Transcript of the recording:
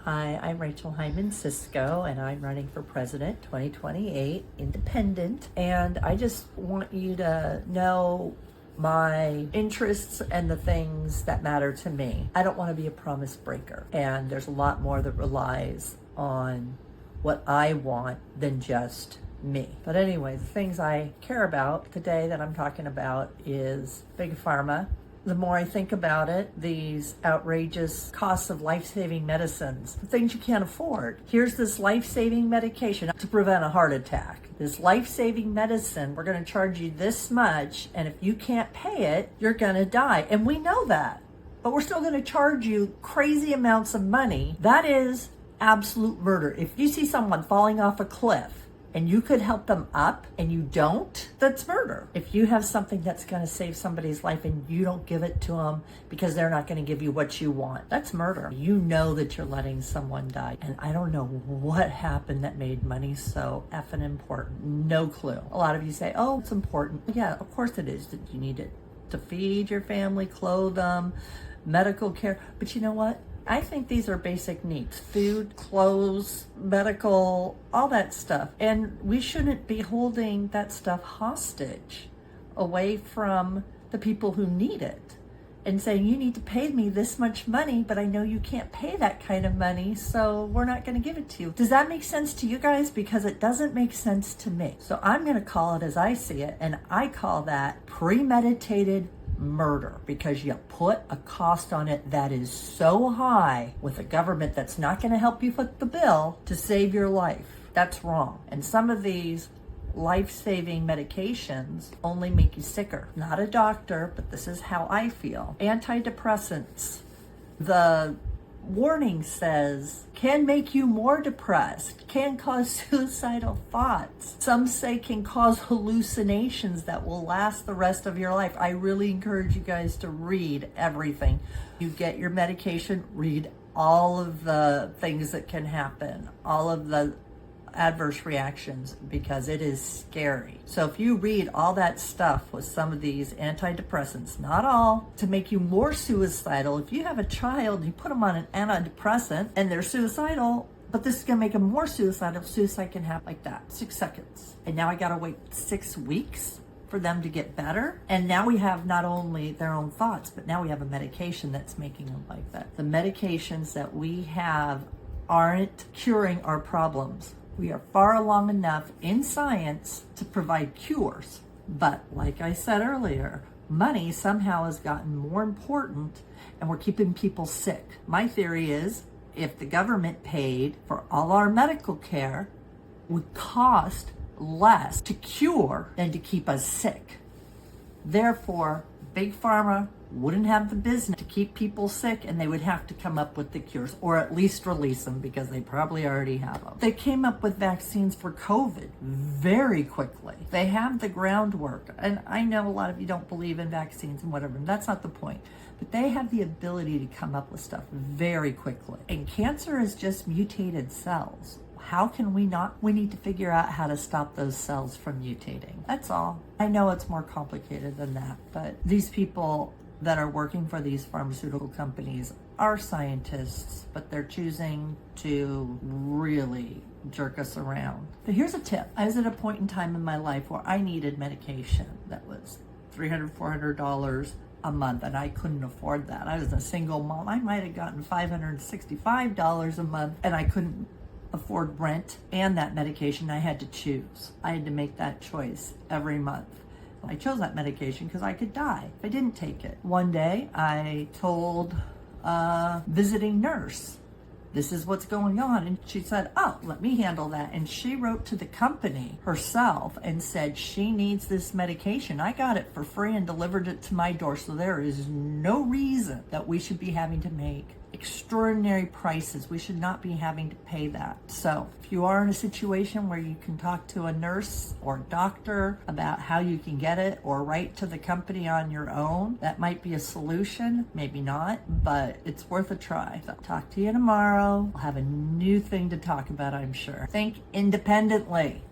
Hi, I'm Rachel Hyman-Sisco, and I'm running for president 2028, independent. And I just want you to know my interests and the things that matter to me. I don't want to be a promise breaker, and there's a lot more that relies on what I want than just me. But anyway, the things I care about today that I'm talking about is Big Pharma. The more I think about it, these outrageous costs of life-saving medicines, the things you can't afford. Here's this life-saving medication to prevent a heart attack. This life-saving medicine, we're going to charge you this much, and if you can't pay it, you're going to die. And we know that, but we're still going to charge you crazy amounts of money. That is absolute murder. If you see someone falling off a cliff, and you could help them up and you don't, that's murder. If you have something that's gonna save somebody's life and you don't give it to them because they're not gonna give you what you want, that's murder. You know that you're letting someone die. And I don't know what happened that made money so effing important. No clue. A lot of you say, oh, it's important. Yeah, of course it is. You need it to feed your family, clothe them, medical care. But you know what? I think these are basic needs: food, clothes, medical, all that stuff. And we shouldn't be holding that stuff hostage away from the people who need it and saying, you need to pay me this much money, but I know you can't pay that kind of money, so we're not going to give it to you. Does that make sense to you guys? Because it doesn't make sense to me. So I'm going to call it as I see it, and I call that premeditated murder, because you put a cost on it that is so high with a government that's not going to help you foot the bill to save your life. That's wrong. And some of these life-saving medications only make you sicker. Not a doctor, but this is how I feel. Antidepressants, the warning says, can make you more depressed, can cause suicidal thoughts. Some say can cause hallucinations that will last the rest of your life. I really encourage you guys to read everything. You get your medication, read all of the things that can happen, all of the adverse reactions, because it is scary. So if you read all that stuff with some of these antidepressants, not all, to make you more suicidal. If you have a child, you put them on an antidepressant and they're suicidal, but this is gonna make them more suicidal. Suicide can happen like that, 6 seconds. And now I gotta wait 6 weeks for them to get better. And now we have not only their own thoughts, but now we have a medication that's making them like that. The medications that we have aren't curing our problems. We are far along enough in science to provide cures. But like I said earlier, money somehow has gotten more important and we're keeping people sick. My theory is if the government paid for all our medical care, it would cost less to cure than to keep us sick. Therefore, Big Pharma wouldn't have the business to keep people sick, and they would have to come up with the cures, or at least release them, because they probably already have them. They came up with vaccines for COVID very quickly. They have the groundwork, and I know a lot of you don't believe in vaccines and whatever, and that's not the point, but they have the ability to come up with stuff very quickly. And cancer is just mutated cells. How can we not? We need to figure out how to stop those cells from mutating. That's all. I know it's more complicated than that, but these people that are working for these pharmaceutical companies are scientists, but they're choosing to really jerk us around. But here's a tip. I was at a point in time in my life where I needed medication that was $300, $400 a month, and I couldn't afford that. I was a single mom. I might have gotten $565 a month, and I couldn't afford rent and that medication. I had to choose. I had to make that choice every month. I chose that medication because I could die if I didn't take it. One day I told a visiting nurse, this is what's going on. And she said, oh, let me handle that. And she wrote to the company herself and said she needs this medication. I got it for free and delivered it to my door. So there is no reason that we should be having to make extraordinary prices. We should not be having to pay that. So if you are in a situation where you can talk to a nurse or doctor about how you can get it, or write to the company on your own, that might be a solution. Maybe not, but it's worth a try. So talk to you tomorrow. I'll have a new thing to talk about, I'm sure. Think independently.